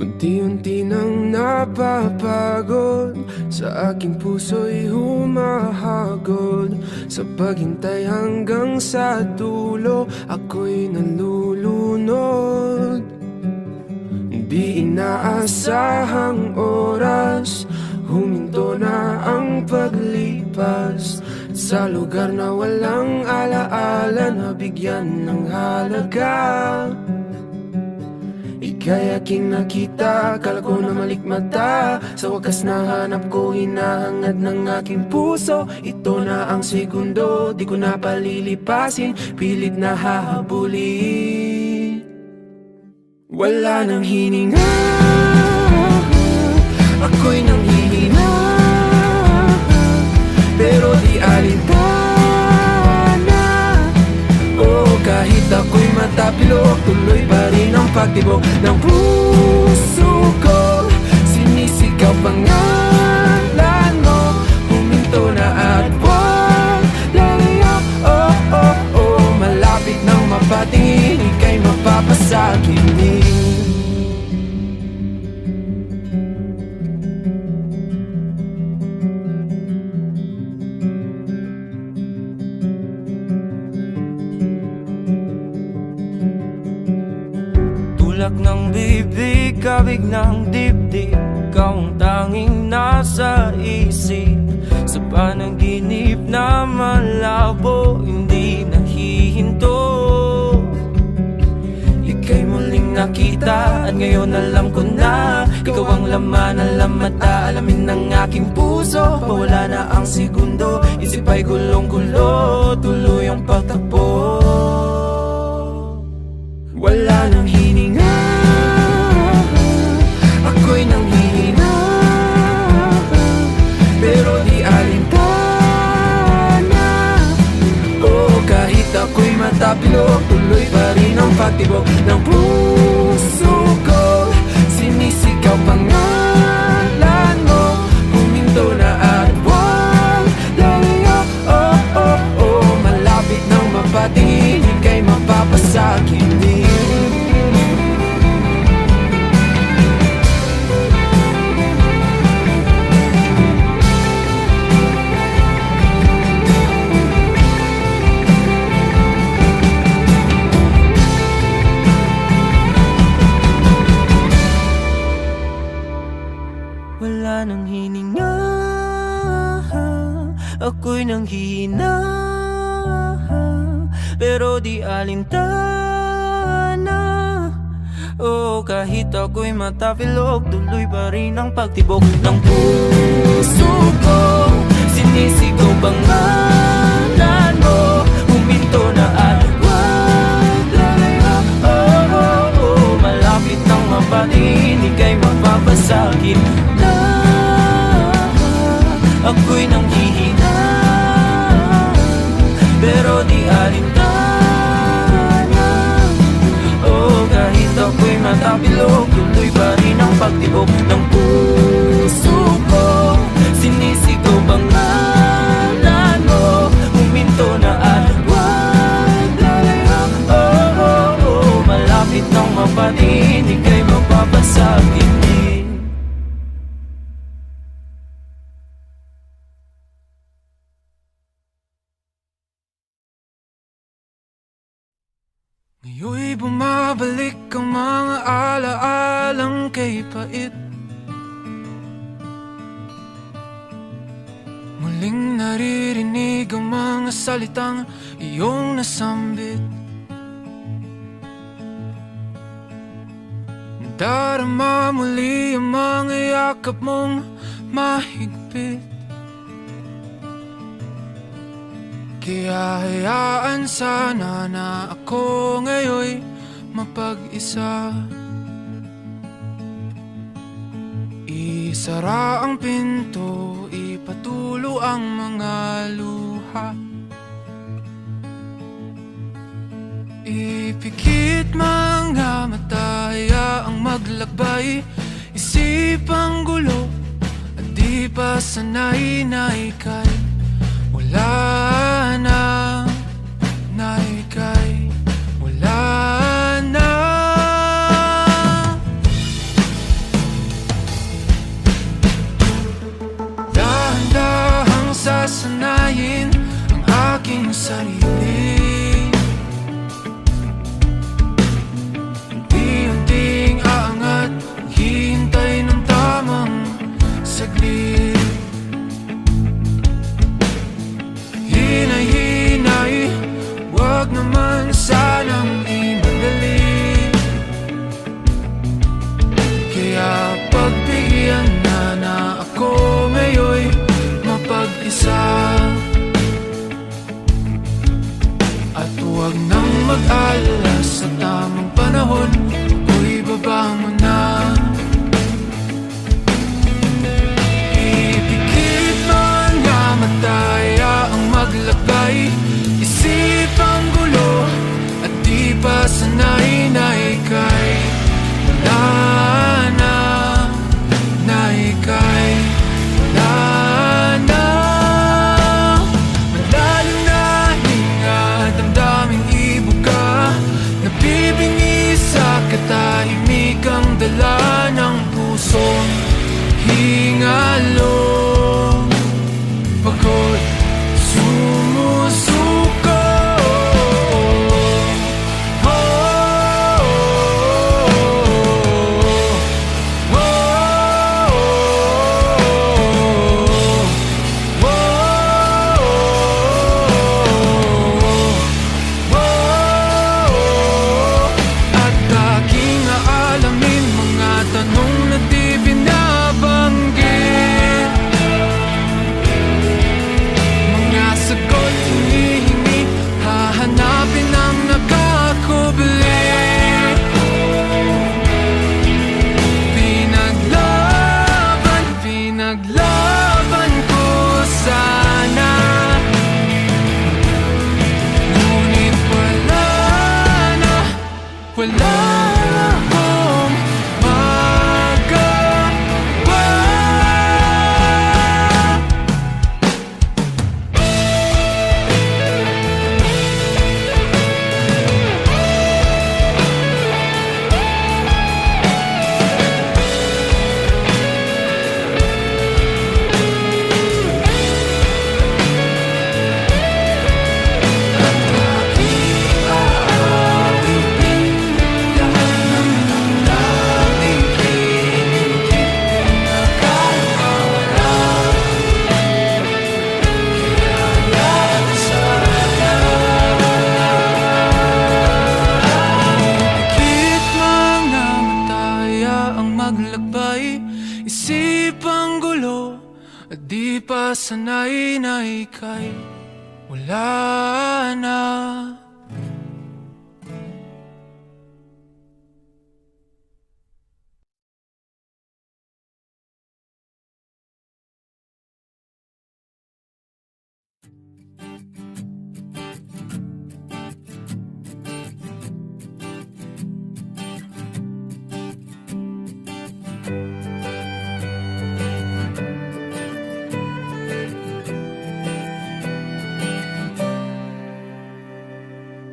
Unti-unti nang napapagod, sa aking puso'y humahagod. Sa paghintay hanggang sa dulo, ako'y nalulunod. Di inaasahang oras, huminto na ang paglipas. Sa lugar na walang alaala, nabigyan ng halaga. Ika'y aking nakita, kala ko na malikmata. Sa wakas nahanap ko, hinahangad ng aking puso. Ito na ang segundo, di ko na palilipasin, pilit na hahabulin. Wala nang hininga, ako'y nanghihina, pero di alintana. Oh, kahit ako'y matapilok, tuloy pa rin ang pagtibok ng puso ko. Sinisigaw pangalan mo, huminto na at wag lalayo. Oh, oh, oh, malapit nang mapatingin, ika'y mapapasakitin. Tulak ng bibig, kabig ng dibdib, ikaw ang tanging nasa isip. Sa panaginip na malabo, hindi nahihinto. Ika'y muling nakita at ngayon alam ko na ikaw ang laman, alam at aalamin ng aking puso. Pawala na ang segundo, isip ay gulong-gulo, tuloy ang pagtakbo. Wala nang hininga, ako'y nanghihina, pero di alintana. Oh, kahit ako'y matapilok, tuloy pa rin ang pagtibok ng puso ko. Sinisigaw pangalan mo, huminto na at wag lalayo. Oh, oh, oh, malapit nang mapatingin, ika'y mapapasakitin. Wala nang hininga, ako'y nanghihina, pero di alintana. Oh, kahit ako'y matapilok, tuloy pa rin ang pagtibok ng puso ko. Sinisigaw pangalan mo, huminto na at wag lalayo. Oh, oh, oh, malapit nang mapatingin, ika'y mapapasakit na. Ako'y nanghihina, pero di alintana. Oh, kahit ako'y matapilok, tuloy pa rin ang pagtibok ng puso ko. Sinisigaw pangalan mo, huminto na at wag lalayo. Oh, oh, oh, malapit nang mapatingin, ika'y mapapasakitin. Ngayon'y bumabalik ang mga alaalang kay pait. Muling naririnig ang mga salitang iyong nasambit. Darama muli ang mga yakap mong mahigpit. Kaya hayaan sana na ako ngayon'y mapag-isa. Isara ang pinto, ipatulo ang mga luha. Ipikit mga mata, hayaang maglakbay. Isipang gulo at di di pa sanay na ika'y wala na, na ika'y wala na. Dahan-dahang sasanayin ang aking sarili, unti-unting aangat, hihintay ng tamang saglit. Hinay-hinay, wag naman sanang imadali. Kaya pagbigyan na ako ngayon mapag-isa, at huwag nang mag-alala, sa tamang panahon ako'y baba mo na. Ipikit man nga mataya ang maglakay, isip ang gulo at di pa sanay na ika'y wala na, na ika'y wala na. Malalim na hinga, damdaming ibuka, nabibingi sa katahimikang dala ng pusong hingalo. Pagod sumusuko, at aking aalamin mga tanong na di binabanggit, mga sagot hinihingi, hahanapin ang nakakubli. Pinaglaban ko sana, ngunit wala na akong magawa. Maglakbay, isip ang gulo at di pa sanay na ika'y wala na.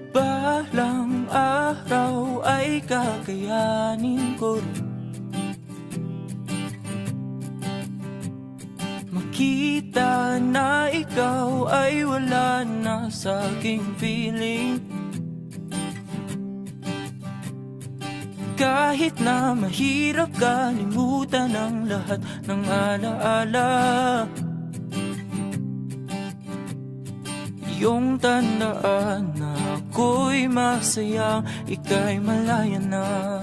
Balang araw ay kakayanin ko rin makita na ikaw ay wala na sa aking piling. Kahit na mahirap kalimutan ang lahat ng alaala, iyong tandaan na ako'y masaya, ika'y malaya na.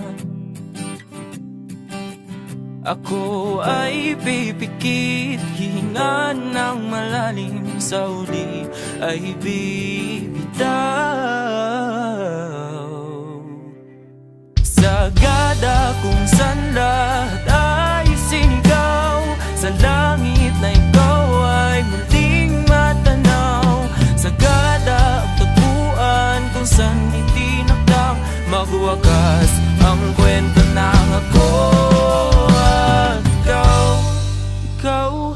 Ako ay pipikit, hihinga ng malalim, sa uli ay bibitaw. Sagad akong saan lahat ay sinigaw, sa langit na ikaw ay muling matanaw. Sagad ang tagpuan kung saan itinakdang magwakas ang kwento ng ako at ikaw.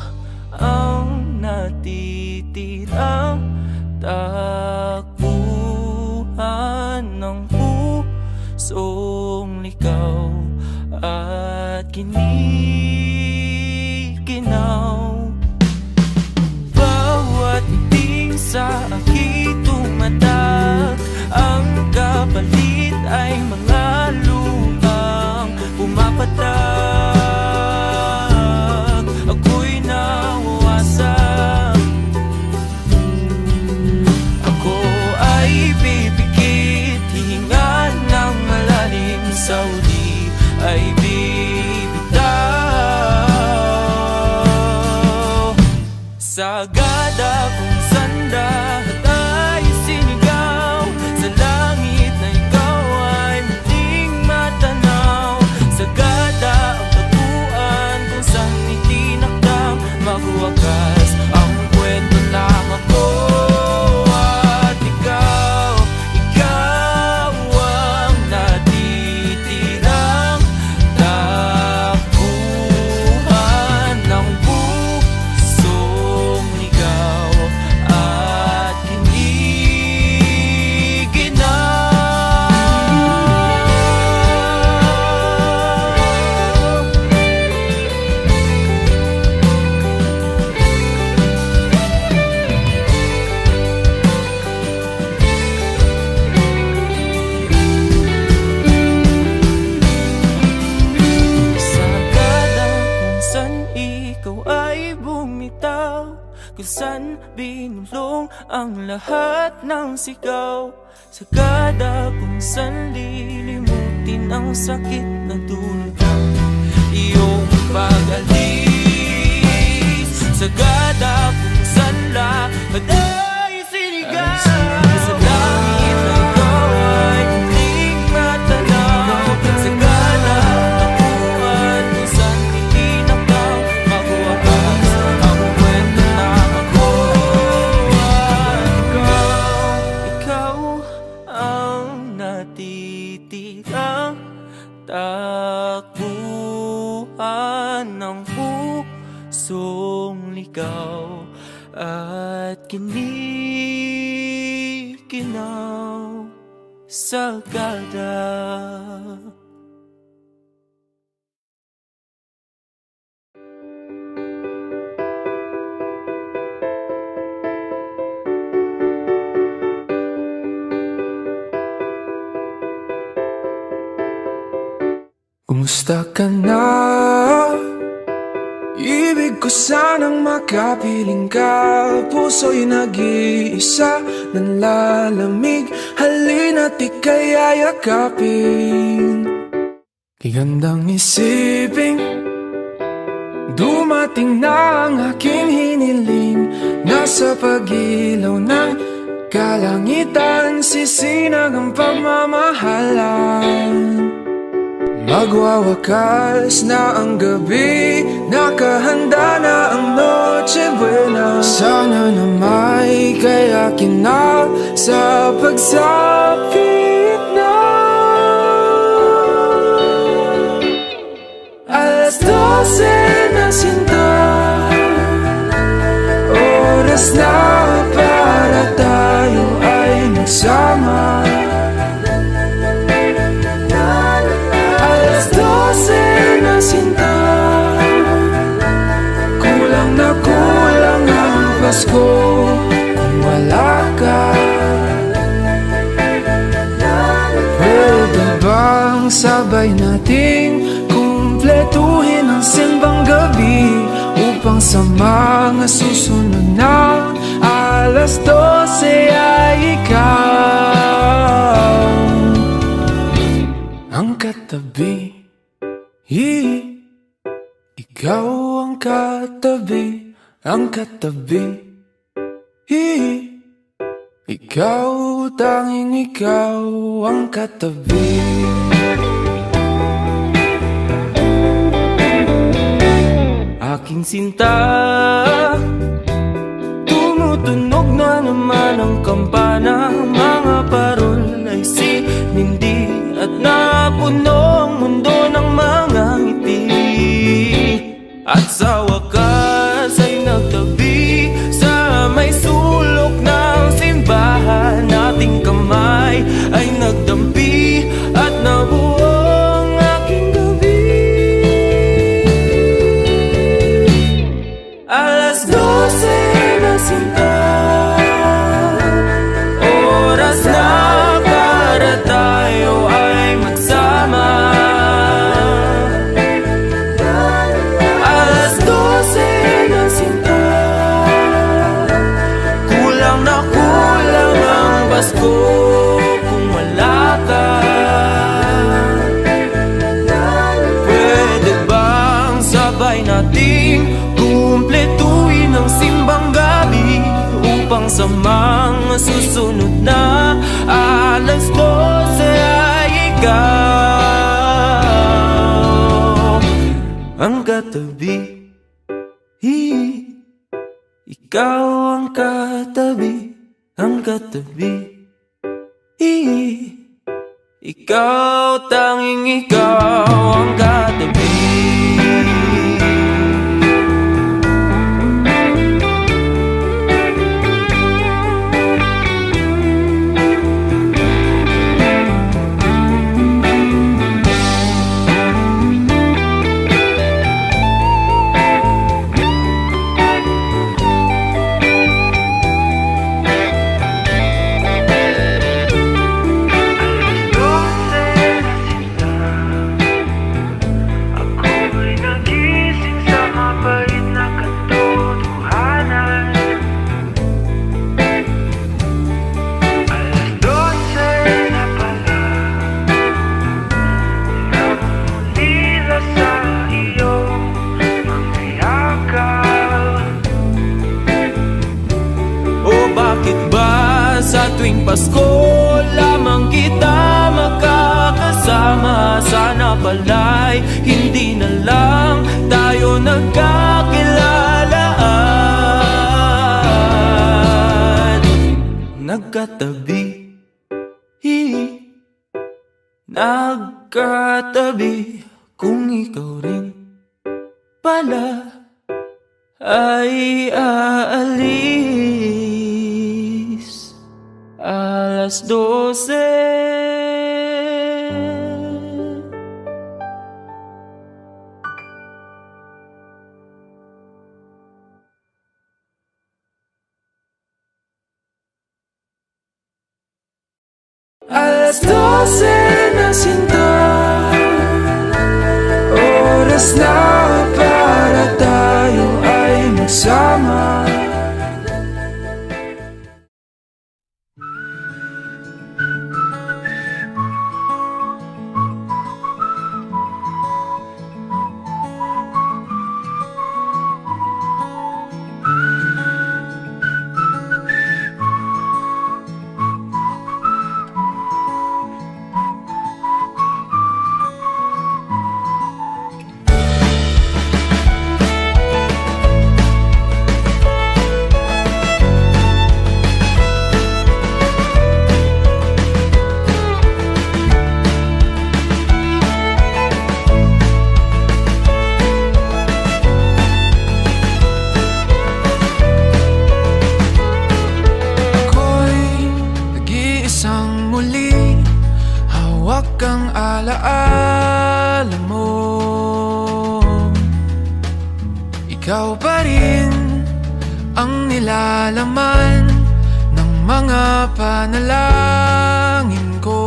kiniginaw. Bawat ting sa aking tumatak, ang kapalit ay mga luhang pumapatak. Ako'y nawawasak, ako ay pipikit, hihinga ng malalim, sa uli ay bibitaw. Sagada kung sandahat ay sinigaw, sa langit na ikaw ay muling matanaw. Sagada ang taguan kung saan itinakdang magwakas ang kwento lang ako at ikaw. Ikaw ang natitirang takbuhan ng pusong ligaw at sagada kung saan ikaw ay bumitaw, kung saan binulong ang lahat ng sigaw. Sagada kung saan lilimutin ang sakit na dulot ng iyong pag-alis. Sagada kung saan lahat ay sinigaw, sa langit na ikaw ay muling matanaw. Sagada ang taguan kung saan itinakdaw magwakas ang kwento ng ako at ikaw. Ikaw ang natitirang takbuhan ng pusong ligaw at kiniginaw. Sagada. Kumusta ka na? Ibig ko sanang makapiling ka, puso'y nag-iisa, nanlalamig. Halina't ika'y ayakapin. Kigandang isipin, dumating na ang aking hiniling. Nasa pag-ilaw ng kalangitan, sisinag ang pagmamahalan. Magwawakas na ang gabi, nakahanda na ang Noche Buena. Sana na may kayakin na sa pagsapit na. Alas 12 na sinta, oras na para tayo ay magsama. Na sinta, kulang na kulang ang Pasko kung wala ka. Pwede bang sabay nating kumpletuhin ang simbang gabi, upang sa mga susunod na alas 12 ay ikaw ang katabi. Ikaw ang katabi, ang katabi. Ikaw, tanging ikaw ang katabi. Aking sinta, tumutunog na naman ang kampana. Mga parol ay sinindi at napuno ang mundo ng mga ngiti. At sa wakas ay nagtabi sa may sulok ng simbahan. Ating kamay ay nagdampi at nabuo ang aking gabi. samang susunod na alas 12 ay ikaw ang katabi. Ikaw ang katabi, ang katabi. Ikaw, tanging ikaw ang katabi. Tuwing Pasko lamang kita makakasama. Sana pala'y hindi na lang tayo nagkakilalaan. Nagkatabi, nagkatabi. Kung ikaw rin pala ay aalis alas 12. Alas 12 na sinta, oras na para tayo ay magsama. Ikaw pa rin ang nilalaman ng mga panalangin ko.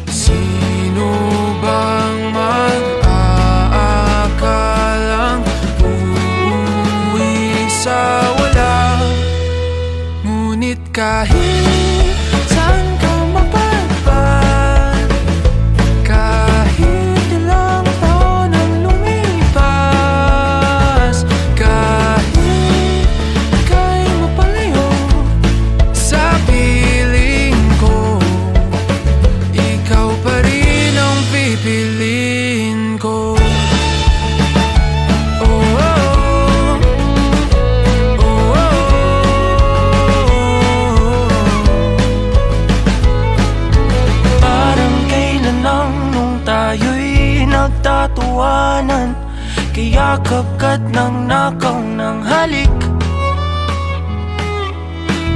Sino bang mag-aakalang uuwi sa wala? Ngunit kahit saan ka mapadpad, kahit ilang taon ang lumipas, kahit ika'y mapalayo sa piling ko, ikaw pa rin ang pipiliin ko. Nagtatawanan, kaya kagat ng nakaw ng halik.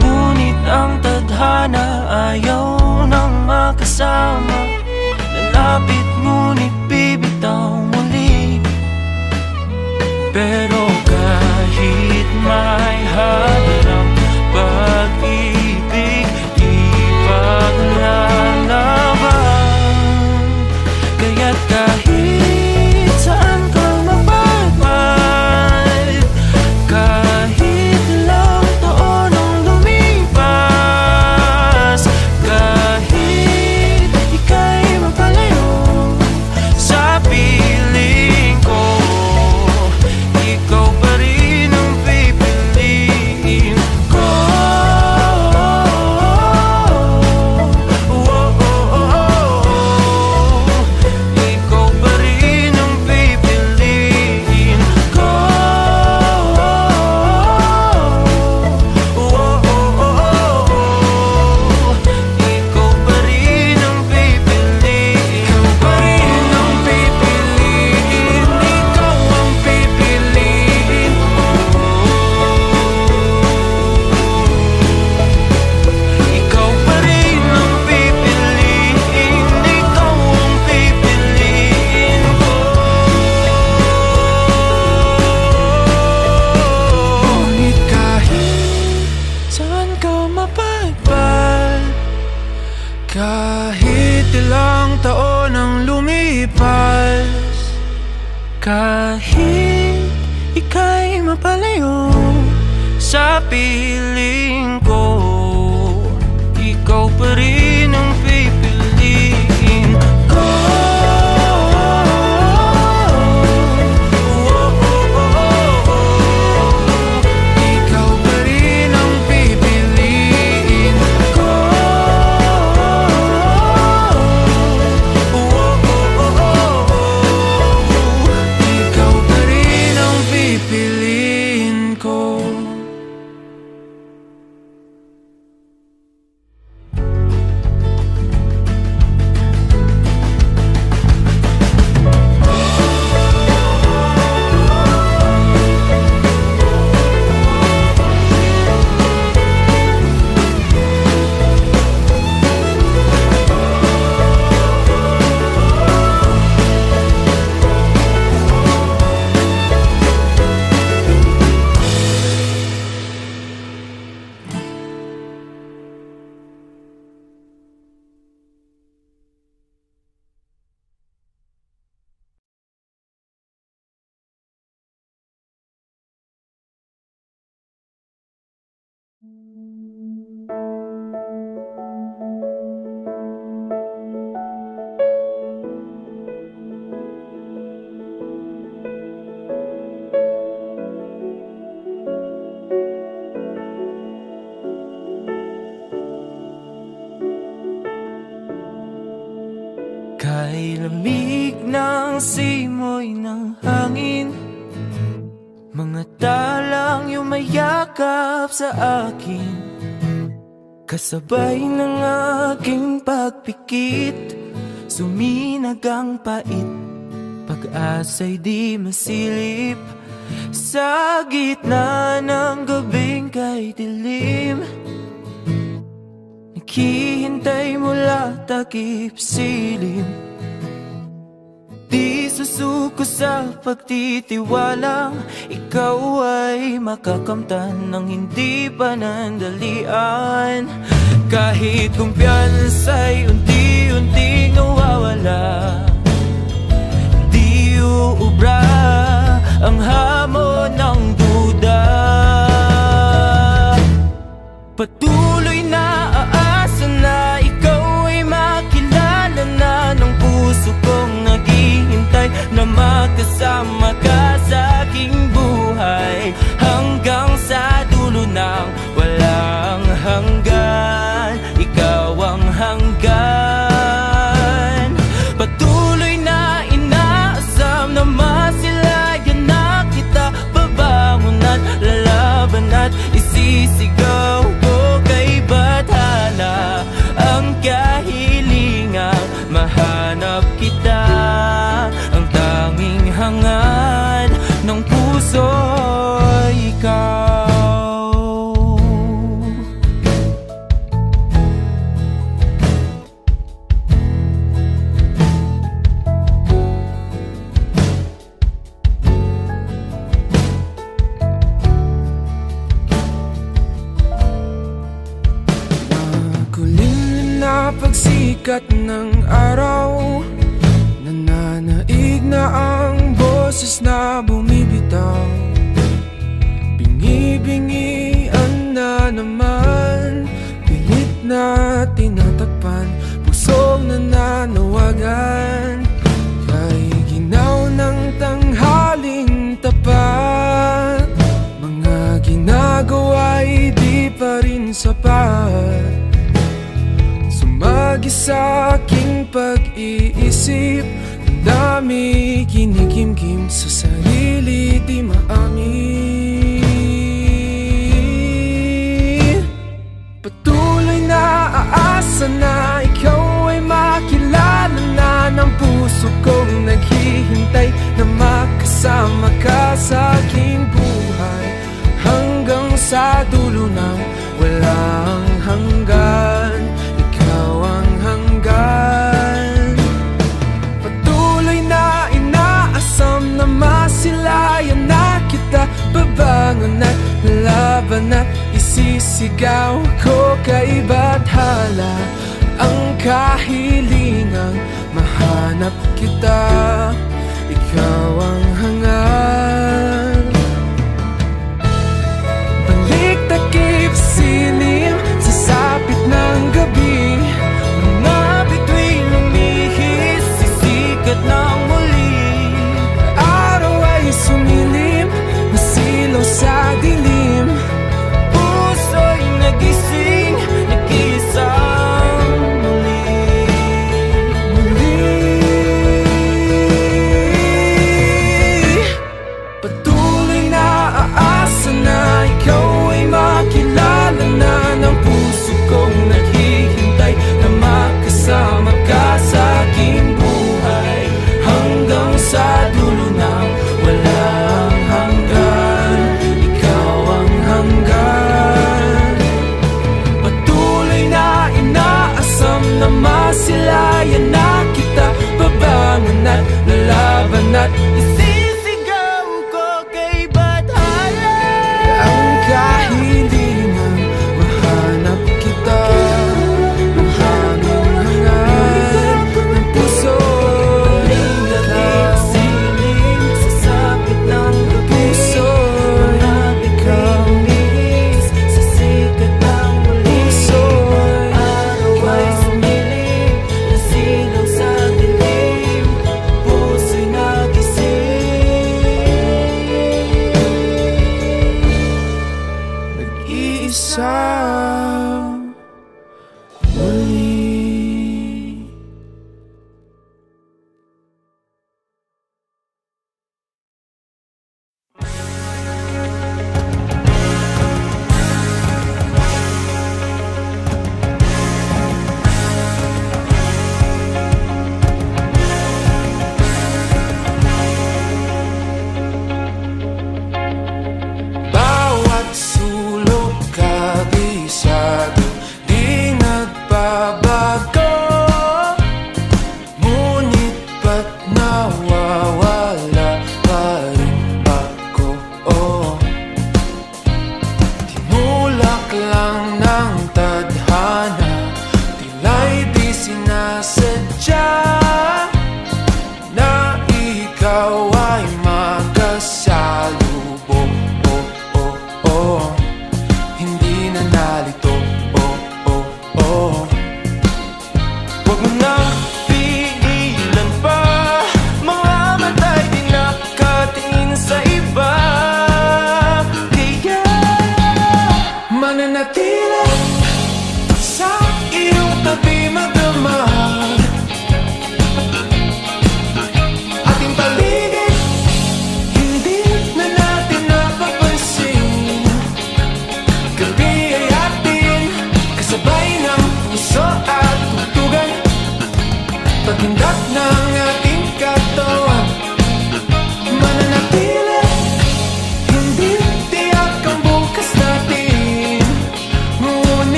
Ngunit ang tadhana ayaw nang makasama. Lalapit ngunit bibitaw muli. Pero kahit may hadlang pag-ibig, di paglalaban. Kaya't kahit saan ka mapadpad, kahit ilang taon ang lumipas, kahit ika'y mapalayo sa piling mapalayo sa piling ko, ikaw pa rin ang pipiliin ko. Ikaw pa rin ang pipiliin ko. Ikaw pa rin ang pipiliin ko. Kay lamig ng simoy ng hangin, mga talang yumayakap sa akin, kasabay ng aking pagpikit, suminag ang pait, pag-asa'y di masilip, sa gitna ng gabing kay dilim. Naghihintay mula takip silim, di susuko sa pagtitiwalang ikaw ay makakamtan ng hindi panandalian. Kahit kumpiyansa'y unti-unting nawawala, di uubra ang hamon ng duda. Patuloy na aasa na ikaw ay makilala na ng puso kong naghihintay na makasama ka sa aking buhay, hanggang sa dulo ng walang hanggan. Ikaw ang hanggan. Patuloy na inaasam na masilayan na kita, babangon at lalaban at isisigaw ko kay bathala ang kahilingang mahanap kita, ang tanging hangad ng puso ikaw. Makulimlim na pagsikat ng araw, nananaig na ang boses na bumibitaw. Bingi-bingian na naman, pilit na tinatakpan, pusong nananawagan. Kay ginaw ng tanghaling tapat, mga ginagawa'y di pa rin sapat. Sumagi sa aking pag-iisip, ang dami kinikimkim sa sarili di maamin. Patuloy na aasa na ikaw ay makilala na ng puso kong naghihintay na makasama ka sa aking buhay, hanggang sa dulo ng walang hanggan. Ikaw ang hanggan. Patuloy na inaasam na masilayan na kita, babangon at lalaban at isisigaw ko kay bathala ang kahilingang mahanap kita. Ikaw ang hangad.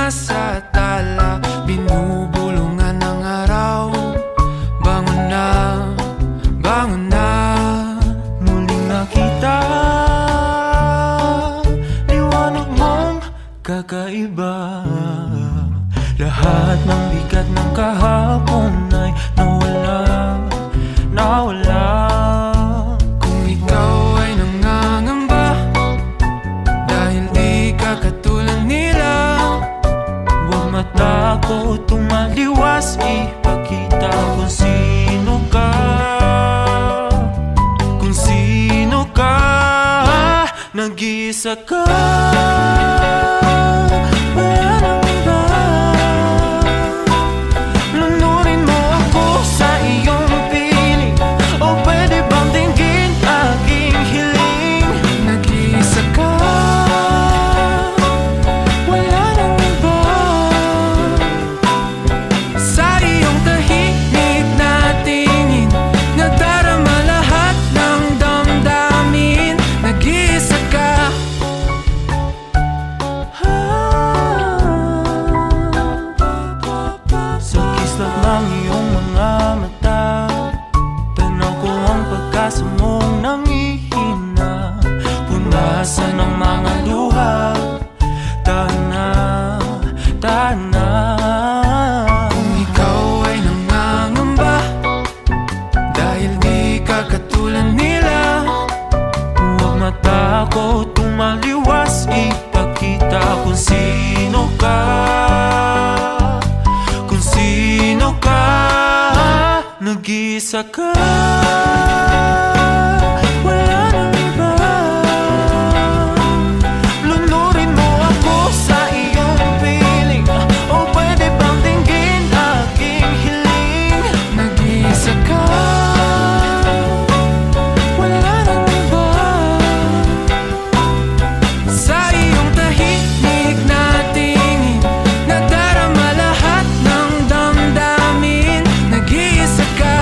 nasa tala, binubulungan ng araw. Bangon na, bangon na. Muling nakita liwanag mong kakaiba. Lahat ng bigat ng kahapon ay nawala, nawala. Kung ikaw ay nangangamba dahil di ka katulad nila, huwag matakot, tumaliwas, ipakita kung sino ka. Kung sino ka, nag-iisa ka. Wala nang iba. Lunurin mo ako sa iyong piling, o pwede bang dinggin aking hiling? nag-iisa ka. Wala nang iba. Sa iyong tahimik na tingin, nadarama lahat ng damdamin. Nag-iisa ka. Sa kislap ng iyong mga mata, tanaw ko ang pagkasa mong nangihina. Punasan ng mga luha, tana, tana. Kung ikaw ay nangangamba dahil di ka katulad nila, Huwag matakot, tumaliwas, ipakita kung sino ka. Kung sino ka, nag-iisa ka. Wala nang iba. Lunurin mo ako sa iyong piling, o pwede bang dinggin aking hiling? nag-iisa ka. Wala nang iba. Sa iyong tahimik na tingin, nadarama lahat ng damdamin. Nag-iisa ka.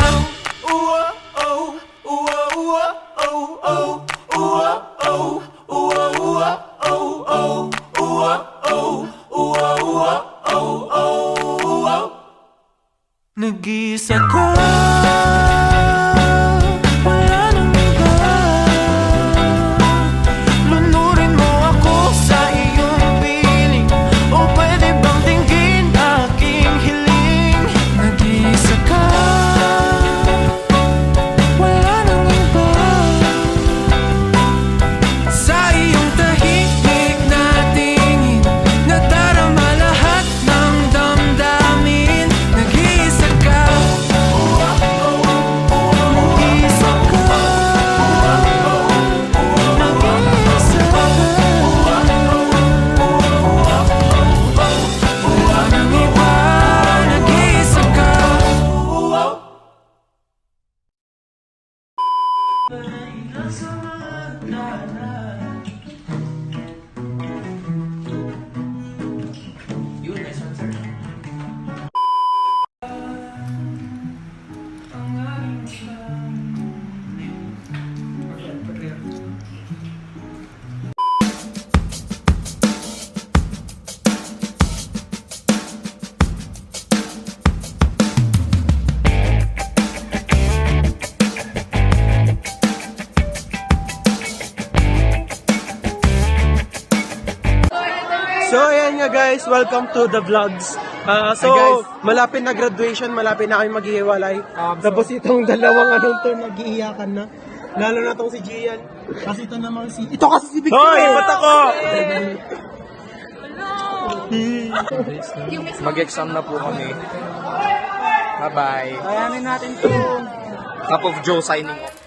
Nag-iisa ka. Wala nang iba. Lunurin mo ako sa iyong piling, o pwede bang dinggin aking hiling? Nag-iisa ka. Wala nang iba. Sa iyong tahimik na tingin, nadarama lahat ng damdamin. Nag-iisa ka. Nag-iisa ka. Nag-iisa ka. Wala nang iba. Nag-iisa ka. So ayan nga guys, welcome to the vlogs. So malapit na graduation, malapit na kami maghihiwalay. Tapos itong dalawang anong to, nag-iiyakan na. Lalo na tong si Gian. Kasi ito naman si... Ito kasi si Victor! Hoy, ba't ako? Mag-exam na po kami. Bye-bye. Kayanin natin to. Cup of Joe signing off.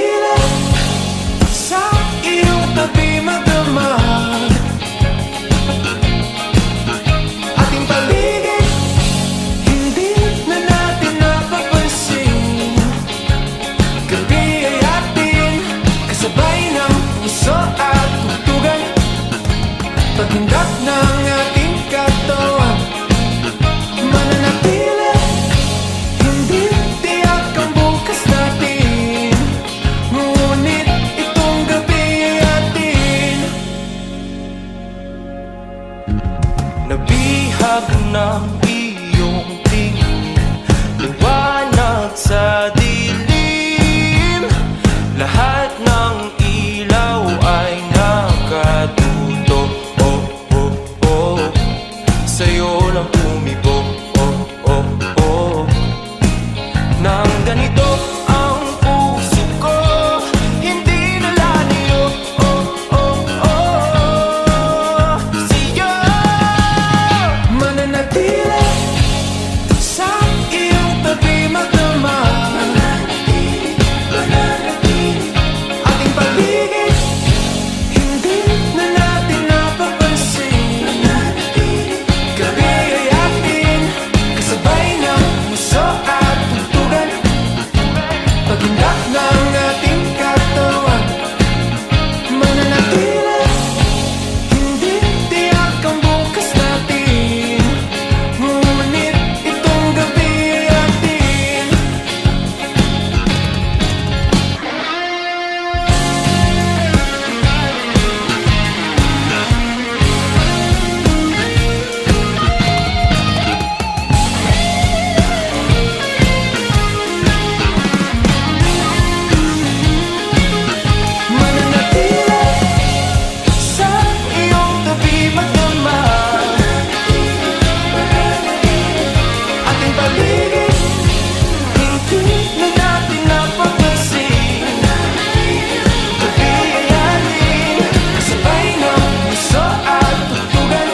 mananatili sa iyong tabi magdamag. Ating paligid, hindi na natin napapansin. Gabi ay atin, kasabay ng puso at tugtugan. Paghindak ng ating katawan, mananatili, hindi tiyak ang bukas natin. Ngunit itong gabi ay atin. Nabihag ng iyong tingin, liwanag sa dilim. Lahat ng ilaw ay nakatuto. Oh, oh, oh. Sa'yo lang tumibok. Oh, oh, oh. Nang ganito ang puso ko, hindi na lalayo. Oh, oh, oh. Sa'yo Mananatili sa iyong tabi magdamag. Ating paligid, hindi na natin napapansin. Gabi ay atin, kasabay ng puso at tugtugan. Paghindak ng ating katawan, mananatili, hindi tiyak ang bukas natin. Ngunit itong gabi ay atin. Mananatili sa iyong tabi magdamag. Ating paligid, hindi na natin napapansin. Gabi ay atin, kasabay ng puso at tugtugan.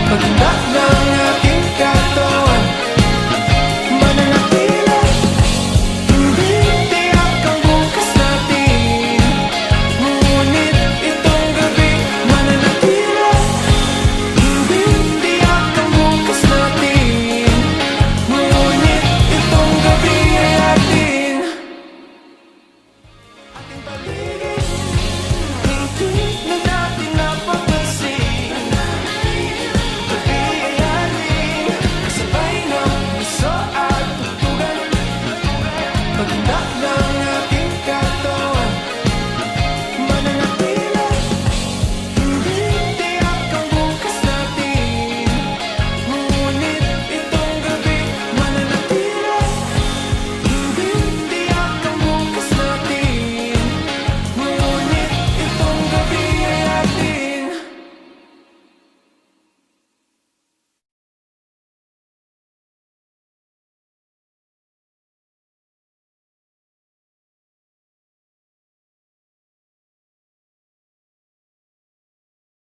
Paghindak ng ating katawan, mananatili, hindi tiyak ang bukas natin. Ngunit itong gabi, mananatili, hindi tiyak ang bukas natin. Ngunit itong gabi ay atin. Ating paligid,